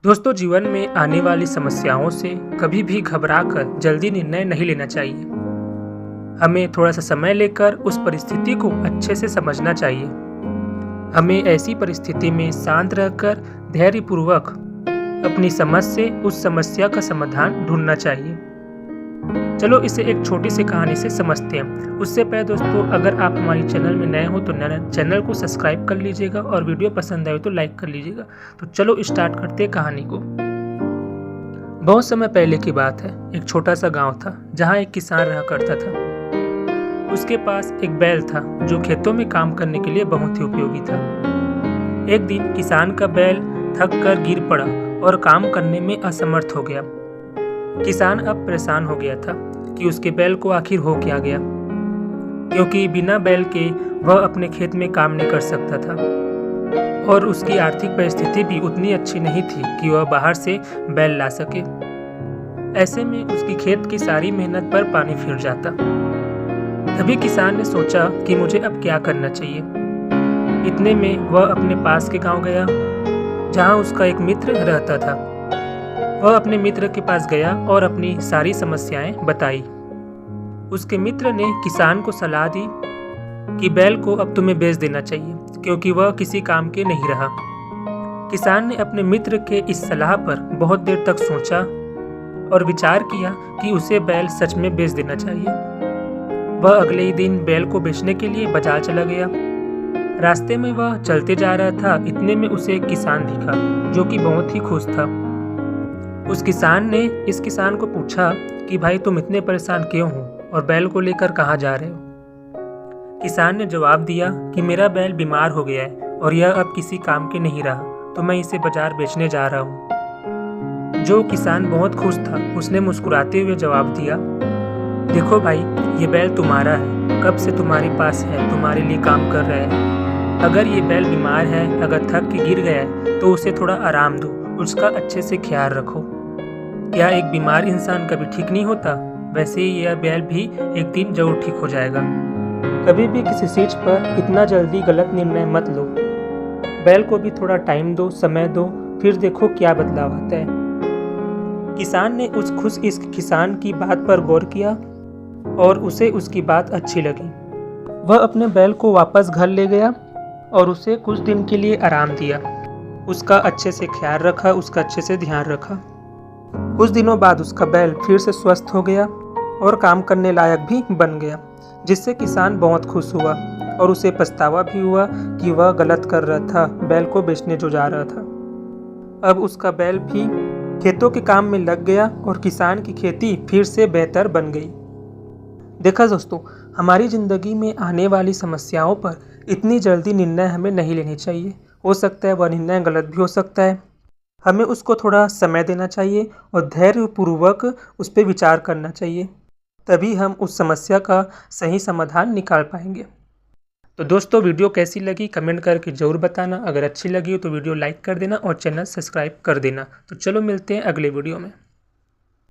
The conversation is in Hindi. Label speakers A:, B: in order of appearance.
A: दोस्तों, जीवन में आने वाली समस्याओं से कभी भी घबराकर जल्दी निर्णय नहीं लेना चाहिए। हमें थोड़ा सा समय लेकर उस परिस्थिति को अच्छे से समझना चाहिए। हमें ऐसी परिस्थिति में शांत रहकर धैर्यपूर्वक अपनी समझ से उस समस्या का समाधान ढूंढना चाहिए। चलो इसे एक छोटी सी कहानी से समझते हैं। उससे पहले दोस्तों, अगर आप हमारे चैनल में नए हो तो चैनल को सब्सक्राइब कर लीजिएगा और वीडियो पसंद आए तो लाइक कर लीजिएगा। तो चलो स्टार्ट करते हैं कहानी को। बहुत समय पहले की बात है। एक छोटा सा गांव था जहां एक किसान रहा करता था। उसके पास एक बैल था जो खेतों में काम करने के लिए बहुत ही उपयोगी था। एक दिन किसान का बैल थक कर गिर पड़ा और काम करने में असमर्थ हो गया। किसान अब परेशान हो गया था कि उसके बैल को आखिर हो क्या गया, क्योंकि बिना बैल के वह अपने खेत में काम नहीं कर सकता था और उसकी आर्थिक परिस्थिति भी उतनी अच्छी नहीं थी कि वह बाहर से बैल ला सके। ऐसे में उसकी खेत की सारी मेहनत पर पानी फिर जाता। तभी किसान ने सोचा कि मुझे अब क्या करना चाहिए। इतने में वह अपने पास के गांव गया जहां उसका एक मित्र रहता था। वह अपने मित्र के पास गया और अपनी सारी समस्याएं बताई। उसके मित्र ने किसान को सलाह दी कि बैल को अब तुम्हें बेच देना चाहिए, क्योंकि वह किसी काम के नहीं रहा। किसान ने अपने मित्र के इस सलाह पर बहुत देर तक सोचा और विचार किया कि उसे बैल सच में बेच देना चाहिए। वह अगले ही दिन बैल को बेचने के लिए बाजार चला गया। रास्ते में वह चलते जा रहा था। इतने में उसे एक किसान दिखा जो कि बहुत ही खुश था। उस किसान ने इस किसान को पूछा कि भाई, तुम इतने परेशान क्यों हो और बैल को लेकर कहाँ जा रहे हो। किसान ने जवाब दिया कि मेरा बैल बीमार हो गया है और यह अब किसी काम के नहीं रहा, तो मैं इसे बाजार बेचने जा रहा हूँ। जो किसान बहुत खुश था उसने मुस्कुराते हुए जवाब दिया, देखो भाई, ये बैल तुम्हारा है, कब से तुम्हारे पास है, तुम्हारे लिए काम कर रहा है। अगर ये बैल बीमार है, अगर थक के गिर गया है तो उसे थोड़ा आराम दो, उसका अच्छे से ख्याल रखो। क्या एक बीमार इंसान कभी ठीक नहीं होता, वैसे ही यह बैल भी एक दिन जरूर ठीक हो जाएगा। कभी भी किसी चीज पर इतना जल्दी गलत निर्णय मत लो। बैल को भी थोड़ा टाइम दो, समय दो, फिर देखो क्या बदलाव आता है। किसान ने इस किसान की बात पर गौर किया और उसे उसकी बात अच्छी लगी। वह अपने बैल को वापस घर ले गया और उसे कुछ दिन के लिए आराम दिया। उसका अच्छे से ख्याल रखा, उसका अच्छे से ध्यान रखा। कुछ दिनों बाद उसका बैल फिर से स्वस्थ हो गया और काम करने लायक भी बन गया, जिससे किसान बहुत खुश हुआ और उसे पछतावा भी हुआ कि वह गलत कर रहा था, बैल को बेचने जो जा रहा था। अब उसका बैल भी खेतों के काम में लग गया और किसान की खेती फिर से बेहतर बन गई। देखा दोस्तों, हमारी ज़िंदगी में आने वाली समस्याओं पर इतनी जल्दी निर्णय हमें नहीं लेनी चाहिए। हो सकता है वह निर्णय गलत भी हो सकता है। हमें उसको थोड़ा समय देना चाहिए और धैर्यपूर्वक उस पर विचार करना चाहिए, तभी हम उस समस्या का सही समाधान निकाल पाएंगे। तो दोस्तों, वीडियो कैसी लगी कमेंट करके ज़रूर बताना। अगर अच्छी लगी हो तो वीडियो लाइक कर देना और चैनल सब्सक्राइब कर देना। तो चलो मिलते हैं अगले वीडियो में।